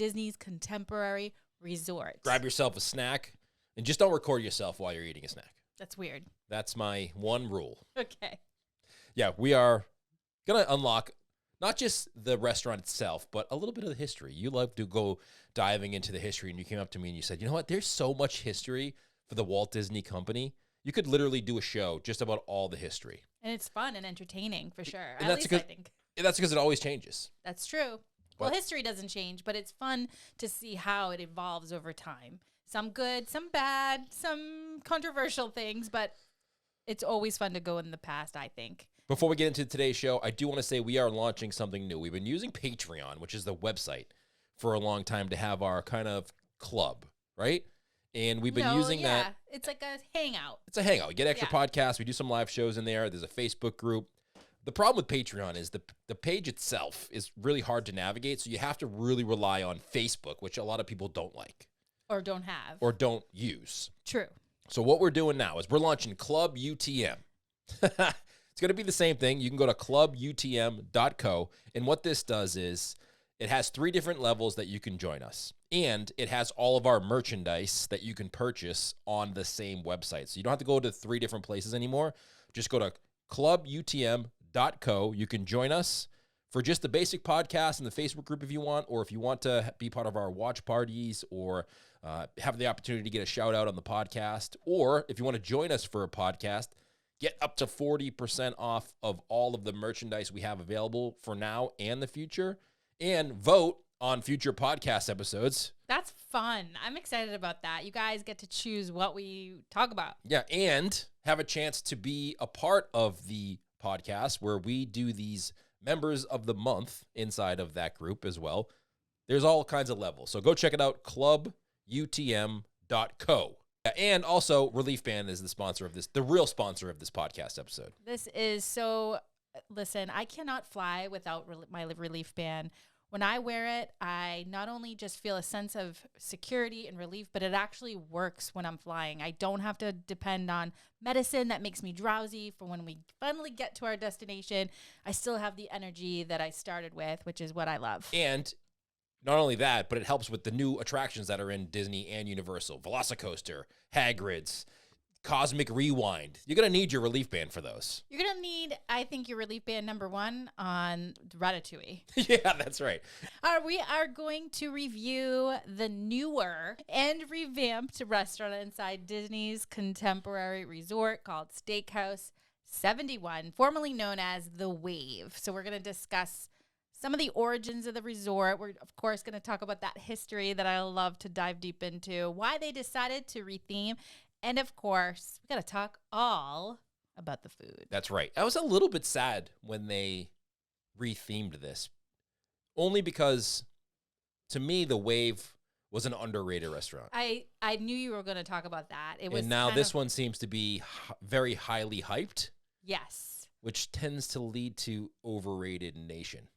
Disney's contemporary resort. Grab yourself a snack and just don't record yourself while you're eating a snack. That's weird. That's my one rule. Okay. Yeah, we are going to unlock not just the restaurant itself, but a little bit of the history. You love to go diving into the history, and you came up to me and you said, you know what, there's so much history for the Walt Disney Company. You could literally do a show just about all the history. And it's fun and entertaining for sure. And At least I think. That's because it always changes. That's true. Well, history doesn't change, but it's fun to see how it evolves over time. Some good, some bad, some controversial things, but it's always fun to go in the past, I think. Before we get into today's show, I do want to say we are launching something new. We've been using Patreon, which is the website, for a long time to have our kind of club, right? And we've been using that. It's like a hangout. It's a hangout. We get extra podcasts. We do some live shows in there. There's a Facebook group. The problem with Patreon is the page itself is really hard to navigate, so you have to really rely on Facebook, which a lot of people don't like. Or don't have. Or don't use. True. So what we're doing now is we're launching Club UTM. It's going to be the same thing. You can go to clubutm.co, and what this does is it has 3 different levels that you can join us, and it has all of our merchandise that you can purchase on the same website. So you don't have to go to 3 different places anymore. Just go to clubutm.co. You can join us for just the basic podcast in the Facebook group if you want, or if you want to be part of our watch parties or have the opportunity to get a shout out on the podcast, or if you want to join us for a podcast, get up to 40% off of all of the merchandise we have available for now and the future, and vote on future podcast episodes. That's fun. I'm excited about that. You guys get to choose what we talk about. Yeah, and have a chance to be a part of the podcast where we do these members of the month inside of that group as well. There's all kinds of levels. So go check it out, clubutm.co. And also, Relief Band is the sponsor of this, the real sponsor of this podcast episode. This is so, listen, I cannot fly without my Relief Band. When I wear it, I not only just feel a sense of security and relief, but it actually works when I'm flying. I don't have to depend on medicine that makes me drowsy for when we finally get to our destination. I still have the energy that I started with, which is what I love. And not only that, but it helps with the new attractions that are in Disney and Universal. Velocicoaster, Hagrid's, Cosmic Rewind. You're going to need your Relief Band for those. You're going to need, I think, your Relief Band number 1 on Ratatouille. Yeah, that's right. We are going to review the newer and revamped restaurant inside Disney's contemporary resort called Steakhouse 71, formerly known as The Wave. So we're going to discuss some of the origins of the resort. We're, of course, going to talk about that history that I love to dive deep into, why they decided to retheme, and, of course, we got to talk all about the food. That's right. I was a little bit sad when they rethemed this, only because, to me, The Wave was an underrated restaurant. I knew you were going to talk about that. It was, and now this one seems to be very highly hyped. Yes. Which tends to lead to overrated nation.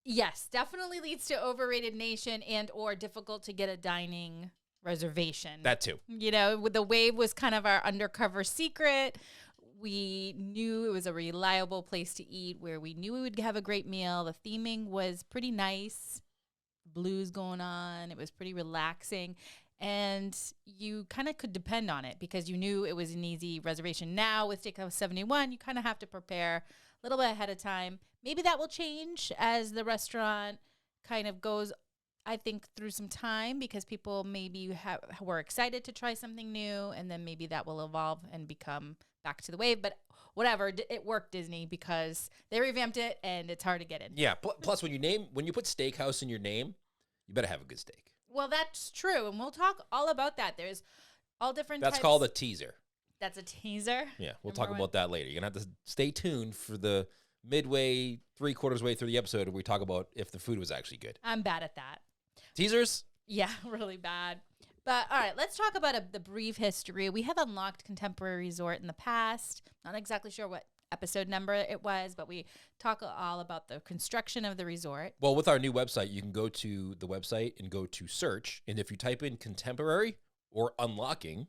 Yes, definitely leads to overrated nation and or difficult to get a dining reservation. That too. You know, The Wave was kind of our undercover secret. We knew it was a reliable place to eat where we knew we would have a great meal. The theming was pretty nice. Blues going on. It was pretty relaxing. And you kind of could depend on it because you knew it was an easy reservation. Now with Steakhouse 71, you kind of have to prepare a little bit ahead of time. Maybe that will change as the restaurant kind of goes, I think, through some time because people maybe were excited to try something new, and then maybe that will evolve and become back to The Wave. But whatever, it worked, Disney, because they revamped it and it's hard to get in. Yeah. Plus, when you put Steakhouse in your name, you better have a good steak. Well, that's true, and we'll talk all about that. There's all different That's types. called a teaser. That's a teaser? Yeah, we'll talk about that later. You're going to have to stay tuned for the midway, 3/4 way through the episode where we talk about if the food was actually good. I'm bad at that. Teasers? Yeah, really bad. But all right, let's talk about the brief history. We have unlocked Contemporary Resort in the past. Not exactly sure what episode number it was, but we talk all about the construction of the resort. Well, with our new website, you can go to the website and go to search. And if you type in contemporary or unlocking,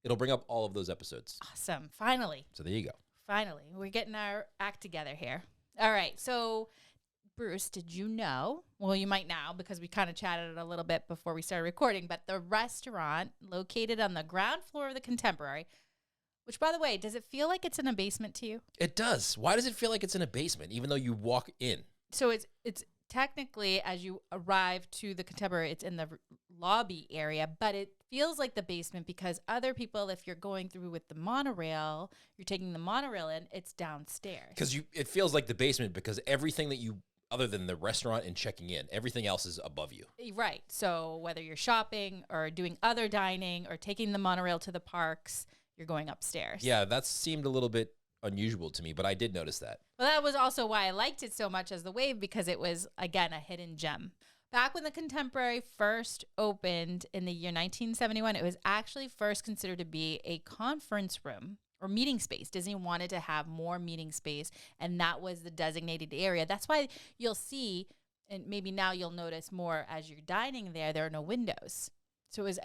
it'll bring up all of those episodes. Awesome. Finally. So there you go. Finally. We're getting our act together here. All right. So Bruce, did you know? Well, you might now because we kind of chatted a little bit before we started recording, but the restaurant located on the ground floor of the Contemporary, which, by the way, does it feel like it's in a basement to you? It does. Why does it feel like it's in a basement, even though you walk in? So it's technically, as you arrive to the Contemporary, it's in the lobby area, but it feels like the basement because other people, if you're going through with the monorail, you're taking the monorail in, it's downstairs. Because it feels like the basement because everything that you, other than the restaurant and checking in, everything else is above you. Right. So whether you're shopping or doing other dining or taking the monorail to the parks, you're going upstairs. Yeah, that seemed a little bit unusual to me, but I did notice that. Well, that was also why I liked it so much as the Wave, because it was, again, a hidden gem. Back when the Contemporary first opened in the year 1971, it was actually first considered to be a conference room or meeting space. Disney wanted to have more meeting space, and that was the designated area. That's why you'll see, and maybe now you'll notice more as you're dining there are no windows. So it was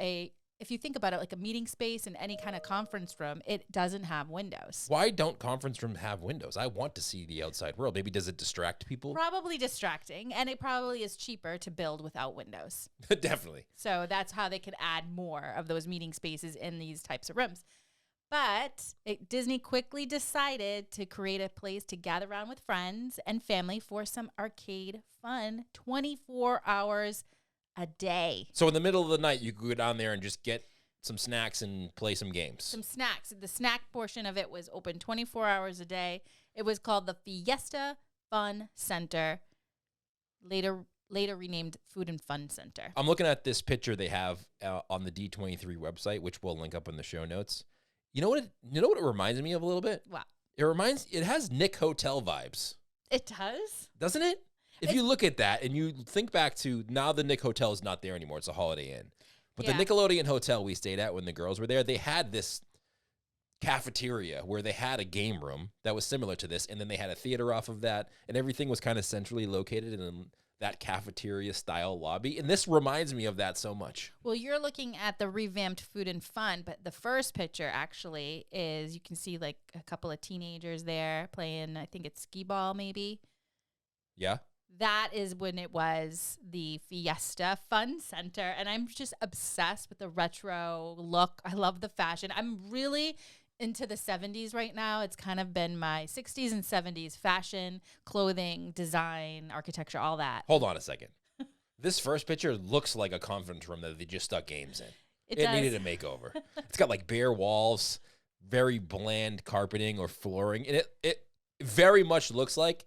if you think about it, like a meeting space in any kind of conference room, it doesn't have windows. Why don't conference rooms have windows? I want to see the outside world. Maybe does it distract people? Probably distracting, and it probably is cheaper to build without windows. Definitely. So that's how they could add more of those meeting spaces in these types of rooms. But Disney quickly decided to create a place to gather around with friends and family for some arcade fun 24 hours a day. So in the middle of the night, you could go down there and just get some snacks and play some games. Some snacks. The snack portion of it was open 24 hours a day. It was called the Fiesta Fun Center, later renamed Food and Fun Center. I'm looking at this picture they have on the D23 website, which we'll link up in the show notes. You know what it reminds me of a little bit? Wow. It has Nick Hotel vibes. It does? Doesn't it? If you look at that and you think back to now the Nick Hotel is not there anymore. It's a Holiday Inn. But the Nickelodeon Hotel we stayed at when the girls were there, they had this cafeteria where they had a game room that was similar to this. And then they had a theater off of that. And everything was kind of centrally located in that cafeteria style lobby. And this reminds me of that so much. Well, you're looking at the revamped Food and Fun, but the first picture actually is you can see like a couple of teenagers there playing, I think it's skee ball maybe. Yeah. That is when it was the Fiesta Fun Center. And I'm just obsessed with the retro look. I love the fashion. I'm really into the 70s right now. It's kind of been my 60s and 70s fashion, clothing, design, architecture, all that. Hold on a second. This first picture looks like a conference room that they just stuck games in. It needed a makeover. It's got like bare walls, very bland carpeting or flooring. And it very much looks like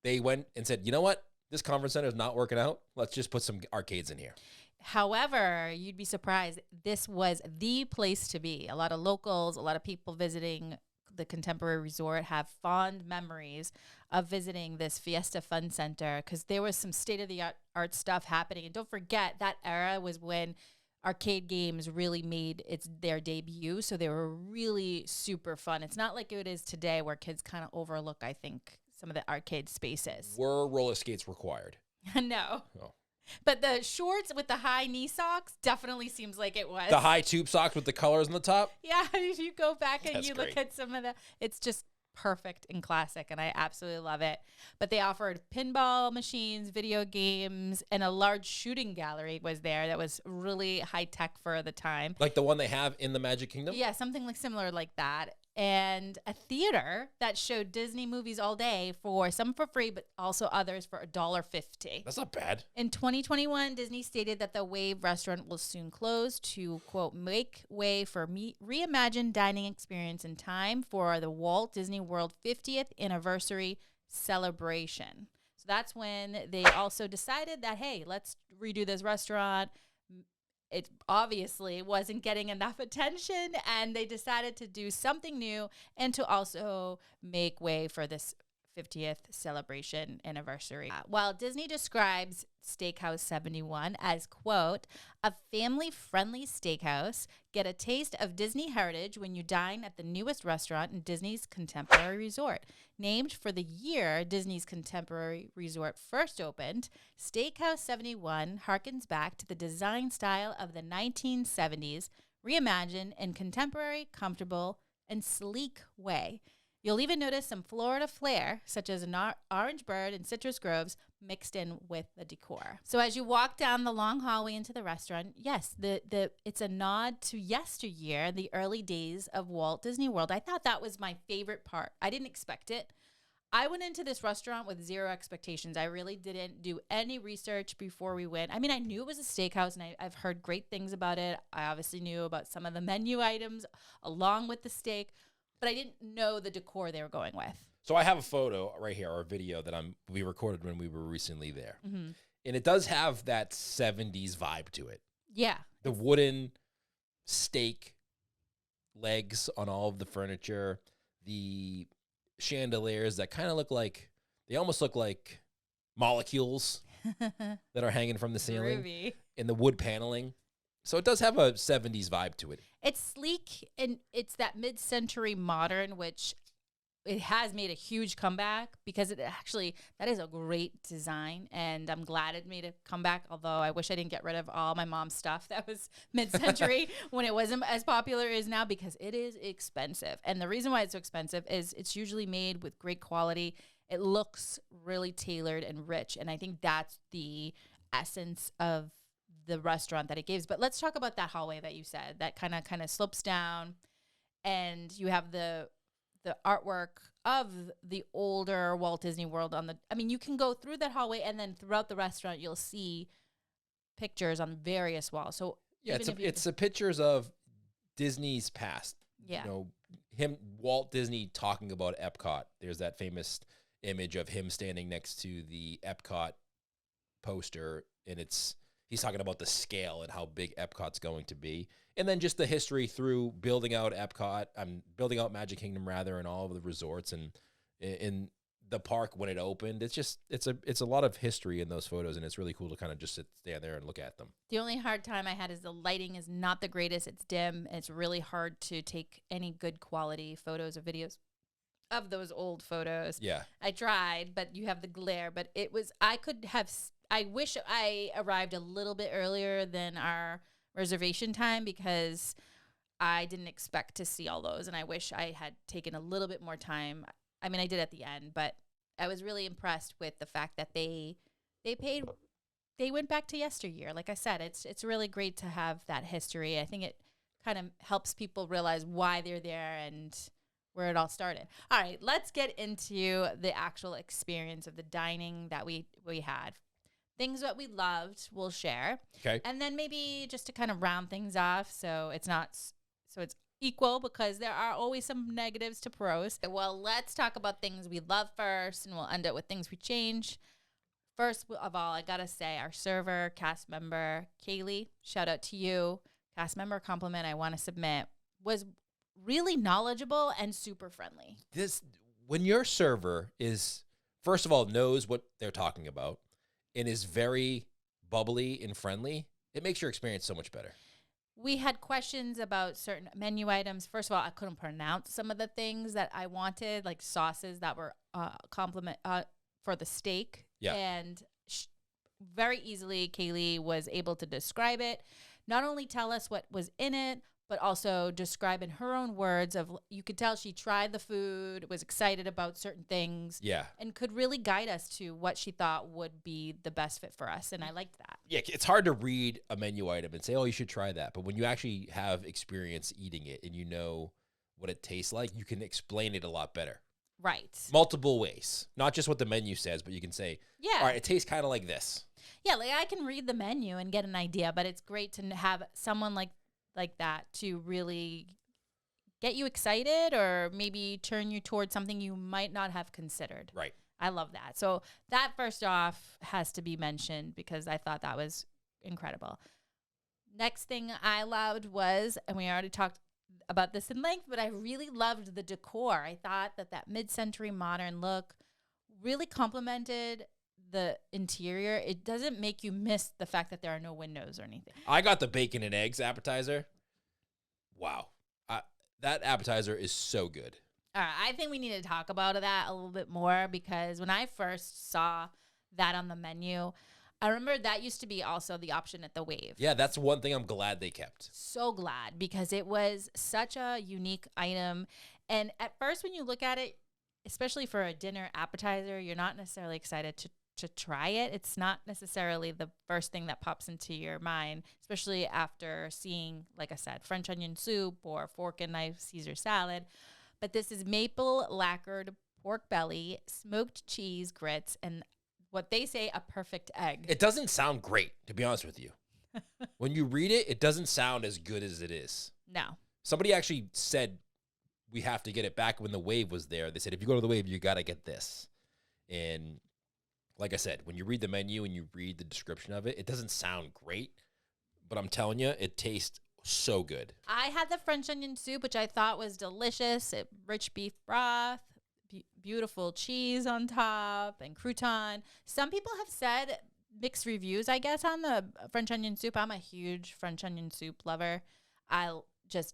they went and said, you know what? This conference center is not working out. Let's just put some arcades in here. However, you'd be surprised. This was the place to be. A lot of locals, a lot of people visiting the Contemporary Resort have fond memories of visiting this Fiesta Fun Center because there was some state-of-the-art stuff happening. And don't forget, that era was when arcade games really made their debut. So they were really super fun. It's not like it is today where kids kind of overlook, I think, some of the arcade spaces. Were roller skates required? No. Oh. But the shorts with the high knee socks definitely seems like it was. The high tube socks with the colors on the top? Yeah, if you go back and That's you great. look at some of it's just perfect and classic, and I absolutely love it. But they offered pinball machines, video games, and a large shooting gallery was there that was really high tech for the time. Like the one they have in the Magic Kingdom? Yeah, something like similar like that. And a theater that showed Disney movies all day some for free, but also others for $1.50. That's not bad. In 2021, Disney stated that the Wave restaurant will soon close to, quote, make way for reimagined dining experience in time for the Walt Disney World 50th anniversary celebration. So that's when they also decided that, hey, let's redo this restaurant. It obviously wasn't getting enough attention, and they decided to do something new and to also make way for this 50th celebration anniversary. While Disney describes Steakhouse 71 as, quote, a family-friendly steakhouse, get a taste of Disney heritage when you dine at the newest restaurant in Disney's Contemporary Resort. Named for the year Disney's Contemporary Resort first opened, Steakhouse 71 harkens back to the design style of the 1970s, reimagined in contemporary, comfortable, and sleek way. You'll even notice some Florida flair, such as an orange bird and citrus groves mixed in with the decor. So as you walk down the long hallway into the restaurant, yes, it's a nod to yesteryear, the early days of Walt Disney World. I thought that was my favorite part. I didn't expect it. I went into this restaurant with zero expectations. I really didn't do any research before we went. I mean, I knew it was a steakhouse, and I've heard great things about it. I obviously knew about some of the menu items along with the steak, but I didn't know the decor they were going with. So I have a photo right here, or a video that we recorded when we were recently there. Mm-hmm. And it does have that 70s vibe to it. Yeah. The wooden steak legs on all of the furniture, the chandeliers that kind of almost look like molecules that are hanging from the ceiling, Groovy. And the wood paneling. So it does have a 70s vibe to it. It's sleek, and it's that mid-century modern, which it has made a huge comeback because that is a great design, and I'm glad it made a comeback, although I wish I didn't get rid of all my mom's stuff that was mid-century when it wasn't as popular as now, because it is expensive. And the reason why it's so expensive is it's usually made with great quality. It looks really tailored and rich, and I think that's the essence of the restaurant that it gives. But let's talk about that hallway that you said that kind of slopes down, and you have the artwork of the older Walt Disney World you can go through that hallway, and then throughout the restaurant you'll see pictures on various walls. So yeah, it's the pictures of Disney's past. Yeah. Walt Disney talking about Epcot. There's that famous image of him standing next to the Epcot poster, and he's talking about the scale and how big Epcot's going to be. And then just the history through building out Epcot, building out Magic Kingdom rather, and all of the resorts and in the park when it opened. It's a lot of history in those photos, and it's really cool to kind of just stand there and look at them. The only hard time I had is the lighting is not the greatest. It's dim, and it's really hard to take any good quality photos or videos of those old photos. Yeah. I tried, but you have the glare, but I wish I arrived a little bit earlier than our reservation time, because I didn't expect to see all those, and I wish I had taken a little bit more time. I mean, I did at the end, but I was really impressed with the fact that they went back to yesteryear. Like I said, it's really great to have that history. I think it kind of helps people realize why they're there and where it all started. All right, let's get into the actual experience of the dining that we had. Things that we loved, we'll share. Okay. And then maybe just to kind of round things off, so it's equal, because there are always some negatives to pros. Well, let's talk about things we love first, and we'll end up with things we change. First of all, I gotta say, our server, cast member, Kaylee, shout out to you. Cast member compliment I want to submit, was really knowledgeable and super friendly. When your server is, first of all, knows what they're talking about, and is very bubbly and friendly, it makes your experience so much better. We had questions about certain menu items. First of all, I couldn't pronounce some of the things that I wanted, like sauces that were for the steak. Yeah. And very easily, Kaylee was able to describe it, not only tell us what was in it, but also describe in her own words you could tell she tried the food, was excited about certain things. Yeah. And could really guide us to what she thought would be the best fit for us. And I liked that. Yeah, it's hard to read a menu item and say, oh, you should try that. But when you actually have experience eating it and you know what it tastes like, you can explain it a lot better. Right. Multiple ways. Not just what the menu says, but you can say, yeah, all right, it tastes kind of like this. Yeah, like I can read the menu and get an idea, but it's great to have someone like that to really get you excited, or maybe turn you towards something you might not have considered. Right. I love that. So that first off has to be mentioned, because I thought that was incredible. Next thing I loved was, and we already talked about this in length, but I really loved the decor. I thought that mid-century modern look really complemented the interior. It doesn't make you miss the fact that there are no windows or anything. I got the bacon and eggs appetizer. Wow. That appetizer is so good. All right, I think we need to talk about that a little bit more, because when I first saw that on the menu, I remember that used to be also the option at the Wave. Yeah, that's one thing I'm glad they kept. So glad, because it was such a unique item. And at first, when you look at it, especially for a dinner appetizer, you're not necessarily excited to try it. It's not necessarily the first thing that pops into your mind, especially after seeing, like I said, French onion soup or fork and knife Caesar salad. But this is maple lacquered pork belly, smoked cheese grits, and what they say a perfect egg. It doesn't sound great, to be honest with you. When you read it, it doesn't sound as good as it is. No. Somebody actually said we have to get it back when the Wave was there. They said, if you go to the Wave, you got to get this. And like I said, when you read the menu and you read the description of it, it doesn't sound great. But I'm telling you, it tastes so good. I had the French onion soup, which I thought was delicious. Rich beef broth, beautiful cheese on top, and crouton. Some people have said mixed reviews, I guess, on the French onion soup. I'm a huge French onion soup lover.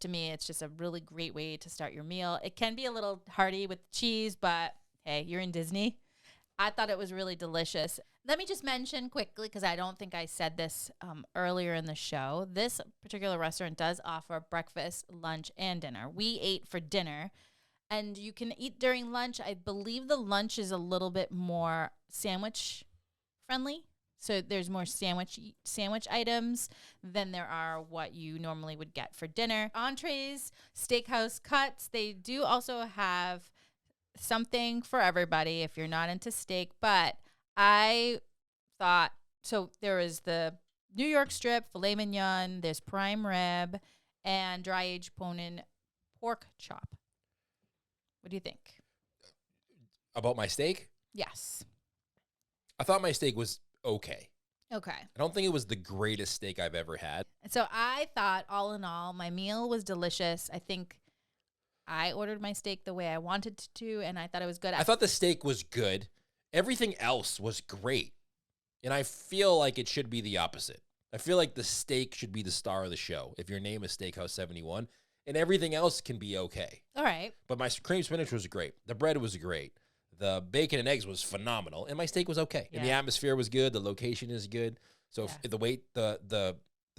To me, it's just a really great way to start your meal. It can be a little hearty with cheese, but hey, you're in Disney. I thought it was really delicious. Let me just mention quickly, because I don't think I said this earlier in the show. This particular restaurant does offer breakfast, lunch, and dinner. We ate for dinner, and you can eat during lunch. I believe the lunch is a little bit more sandwich friendly. So there's more sandwich items than there are what you normally would get for dinner. Entrees, steakhouse cuts. They do also have something for everybody if you're not into steak. But I thought, so there is the New York strip, filet mignon, there's prime rib, and dry-aged bone-in pork chop. What do you think? About my steak? Yes. I thought my steak was okay. Okay. I don't think it was the greatest steak I've ever had. And so I thought, all in all, my meal was delicious. I think I ordered my steak the way I wanted to, and I thought it was good. I thought the steak was good. Everything else was great. And I feel like it should be the opposite. I feel like the steak should be the star of the show if your name is Steakhouse 71, and everything else can be okay. All right. But my cream spinach was great. The bread was great. The bacon and eggs was phenomenal, and my steak was okay. Yeah. And the atmosphere was good. The location is good. So if the wait, the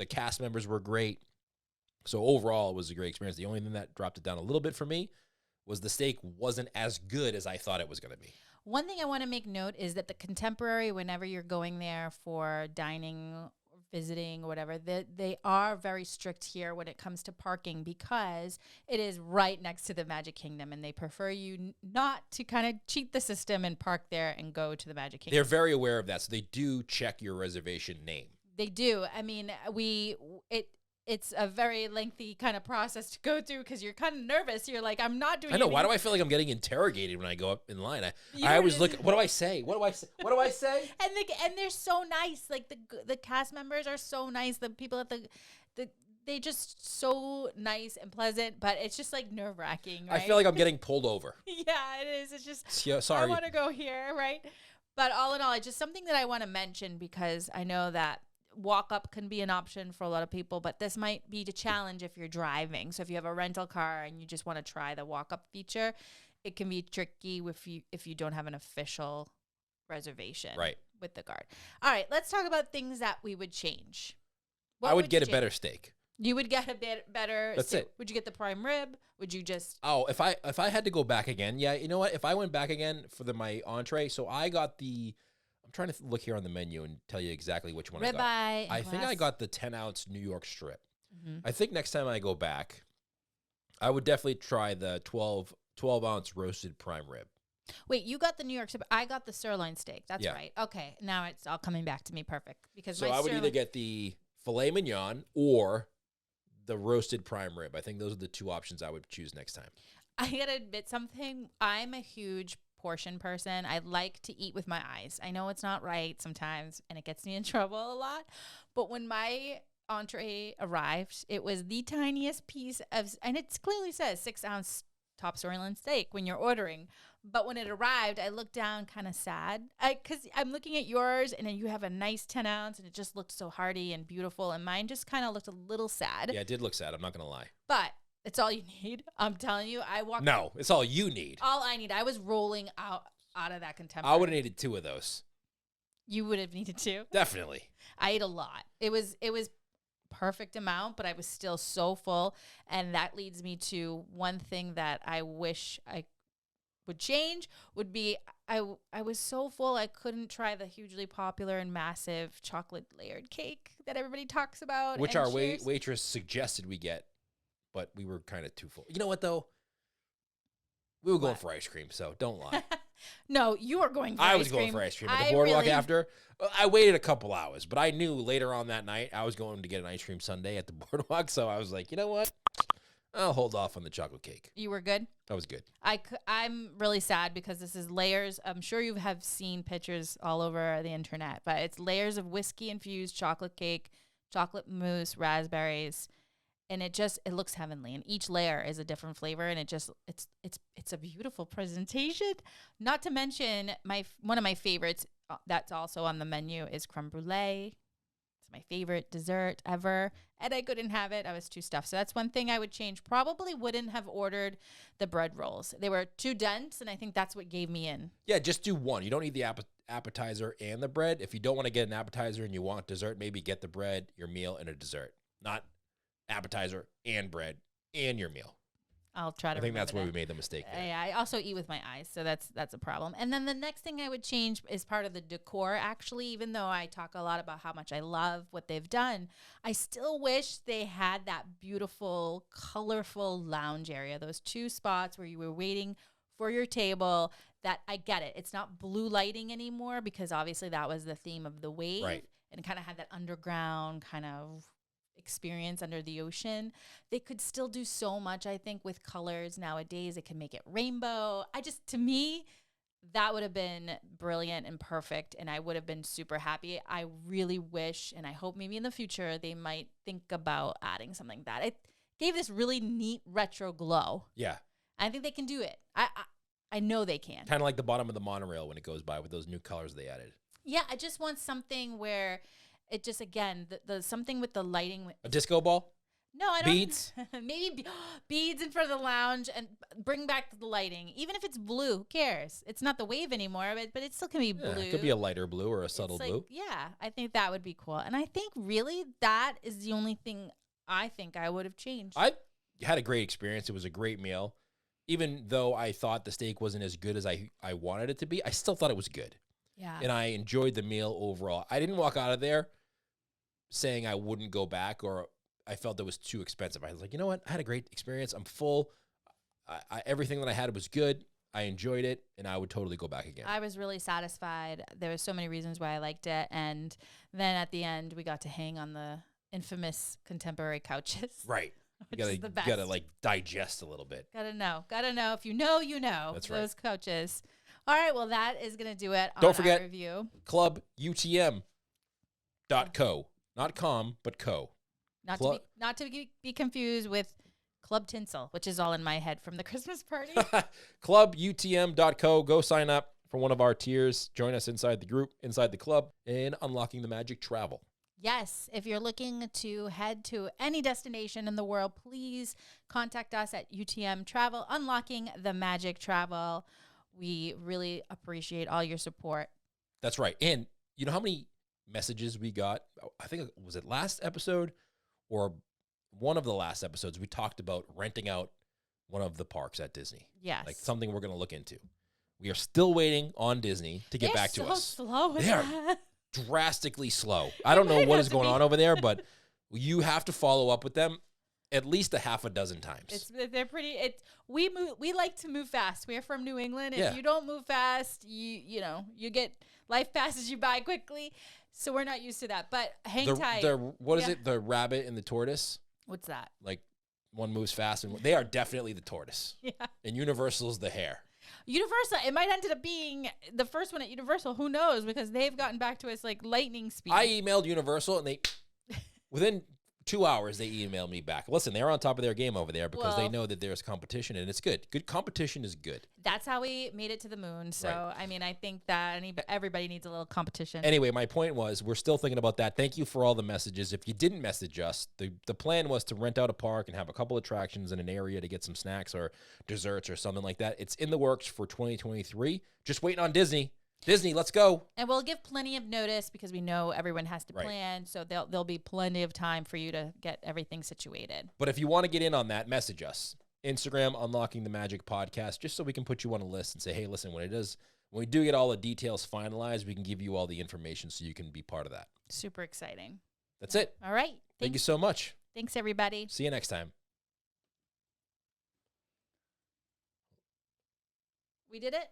cast members were great. So overall, it was a great experience. The only thing that dropped it down a little bit for me was the steak wasn't as good as I thought it was going to be. One thing I want to make note is that the Contemporary, whenever you're going there for dining, visiting, or whatever, they are very strict here when it comes to parking, because it is right next to the Magic Kingdom, and they prefer you not to kind of cheat the system and park there and go to the Magic Kingdom. They're very aware of that, so they do check your reservation name. They do. I mean, it's a very lengthy kind of process to go through, because you're kind of nervous. You're like, I'm not doing. I know. Why do I feel like I'm getting interrogated when I go up in line? You I always look. What do I say? What do I say? What do I say? And they're so nice. Like the cast members are so nice. The people at they just so nice and pleasant. But it's just like nerve wracking. Right? I feel like I'm getting pulled over. Yeah, it is. It's just Yeah, sorry. I want to go here, right? But all in all, it's just something that I want to mention, because I know that walk up can be an option for a lot of people, but this might be the challenge if you're driving. So if you have a rental car and you just want to try the walk up feature, it can be tricky if you don't have an official reservation with the guard. All right, let's talk about things that we would change. I would get a better steak. You would get a bit better. That's it. Would you get the prime rib? Would you just? Oh, if I had to go back again, yeah. You know what? If I went back again for my entree, so I got the. I'm trying to look here on the menu and tell you exactly which one I got. I think I got the 10-ounce New York strip. Mm-hmm. I think next time I go back, I would definitely try the 12-ounce roasted prime rib. Wait, you got the New York strip. I got the sirloin steak. That's right. Okay, now it's all coming back to me perfect. Because I would either get the filet mignon or the roasted prime rib. I think those are the two options I would choose next time. I gotta admit something. I'm a huge portion person. I like to eat with my eyes. I know it's not right sometimes, and it gets me in trouble a lot. But when my entree arrived, it was the tiniest piece of, and it clearly says 6-ounce top sirloin steak when you're ordering. But when it arrived, I looked down kind of sad, because I'm looking at yours, and then you have a nice 10-ounce, and it just looked so hearty and beautiful, and mine just kind of looked a little sad. Yeah, it did look sad. I'm not gonna lie. But it's all you need. I'm telling you. It's all you need. All I need. I was rolling out of that Contemporary. I would have needed 2 of those. You would have needed 2? Definitely. I ate a lot. It was perfect amount, but I was still so full. And that leads me to one thing that I wish I would change would be I was so full I couldn't try the hugely popular and massive chocolate layered cake that everybody talks about. Which and our cheers. waitress suggested we get, but we were kind of too full. You know what, though? We were going for ice cream, so don't lie. No, you were going for I ice was cream. going for ice cream at the boardwalk after. I waited a couple hours, but I knew later on that night I was going to get an ice cream sundae at the boardwalk, so I was like, you know what? I'll hold off on the chocolate cake. You were good? That was good. I'm really sad because this is layers. I'm sure you have seen pictures all over the internet, but it's layers of whiskey-infused chocolate cake, chocolate mousse, raspberries, and it looks heavenly. And each layer is a different flavor, and it's a beautiful presentation. Not to mention one of my favorites that's also on the menu is creme brulee. It's my favorite dessert ever, and I couldn't have it. I was too stuffed. So that's one thing I would change. Probably wouldn't have ordered the bread rolls. They were too dense, and I think that's what gave me in. Yeah, just do one. You don't need the appetizer and the bread. If you don't want to get an appetizer and you want dessert, maybe get the bread, your meal, and a dessert. Not appetizer and bread and your meal. I'll try to. I think that's where we made the mistake there. Yeah, I also eat with my eyes, so that's a problem. And then the next thing I would change is part of the decor. Actually, even though I talk a lot about how much I love what they've done, I still wish they had that beautiful, colorful lounge area. Those two spots where you were waiting for your table. That I get it. It's not blue lighting anymore because obviously that was the theme of the wave, right? And kind of had that underground kind of experience under the ocean. They could still do so much, I think, with colors nowadays. It can make it rainbow. To me, that would have been brilliant and perfect, and I would have been super happy. I really wish, and I hope maybe in the future, they might think about adding something like that. It gave this really neat retro glow. Yeah. I think they can do it. I know they can. Kind of like the bottom of the monorail when it goes by with those new colors they added. Yeah, I just want something where it just, again, the something with the lighting. A disco ball? No, I don't. Beads? Maybe beads in front of the lounge and bring back the lighting. Even if it's blue, who cares? It's not the wave anymore, but it still can be blue. It could be a lighter blue or a subtle blue. Yeah, I think that would be cool. And I think really that is the only thing I think I would have changed. I had a great experience. It was a great meal. Even though I thought the steak wasn't as good as I wanted it to be, I still thought it was good. Yeah. And I enjoyed the meal overall. I didn't walk out of there saying I wouldn't go back or I felt it was too expensive. I was like, you know what? I had a great experience. I'm full. Everything that I had was good. I enjoyed it, and I would totally go back again. I was really satisfied. There were so many reasons why I liked it. And then at the end, we got to hang on the infamous contemporary couches. Right. You gotta like digest a little bit. Gotta know. If you know, you know. That's those couches. All right. Well, that is gonna do it. Don't forget our review. Club UTM.co, not com, but co. Not to be confused with Club Tinsel, which is all in my head from the Christmas party. ClubUTM.co. Go sign up for one of our tiers. Join us inside the group, inside the club, and unlocking the magic travel. Yes, if you're looking to head to any destination in the world, please contact us at UTM Travel, Unlocking the Magic Travel. We really appreciate all your support. That's right. And you know how many messages we got? I think, was it last episode or one of the last episodes? We talked about renting out one of the parks at Disney. Yes. Like something we're going to look into. We are still waiting on Disney to get back to us. They're so slow with They are that. Drastically slow. I don't know what is going on over there, but you have to follow up with them at least a half a dozen times. They're pretty. We like to move fast. We're from New England. If Yeah. you don't move fast, you get life passes you by quickly. So we're not used to that. But hang tight. What is it? The rabbit and the tortoise? What's that? Like one moves fast, and they are definitely the tortoise. Yeah. And Universal's the hare. Universal, it might end up being the first one at Universal. Who knows? Because they've gotten back to us like lightning speed. I emailed Universal, and they within 2 hours they emailed me back. Listen, they're on top of their game over there because they know that there's competition, and it's good. Good competition is good. That's how we made it to the moon. So Right. I mean, I think that everybody needs a little competition. Anyway, my point was we're still thinking about that. Thank you for all the messages. If you didn't message us, the plan was to rent out a park and have a couple attractions in an area to get some snacks or desserts or something like that. It's in the works for 2023. Just waiting on Disney. Disney, let's go. And we'll give plenty of notice because we know everyone has to plan. So there'll be plenty of time for you to get everything situated. But if you want to get in on that, message us. Instagram, Unlocking the Magic Podcast, just so we can put you on a list and say, hey, listen, when we do get all the details finalized, we can give you all the information so you can be part of that. Super exciting. That's it. All right. Thank you so much. Thanks, everybody. See you next time. We did it.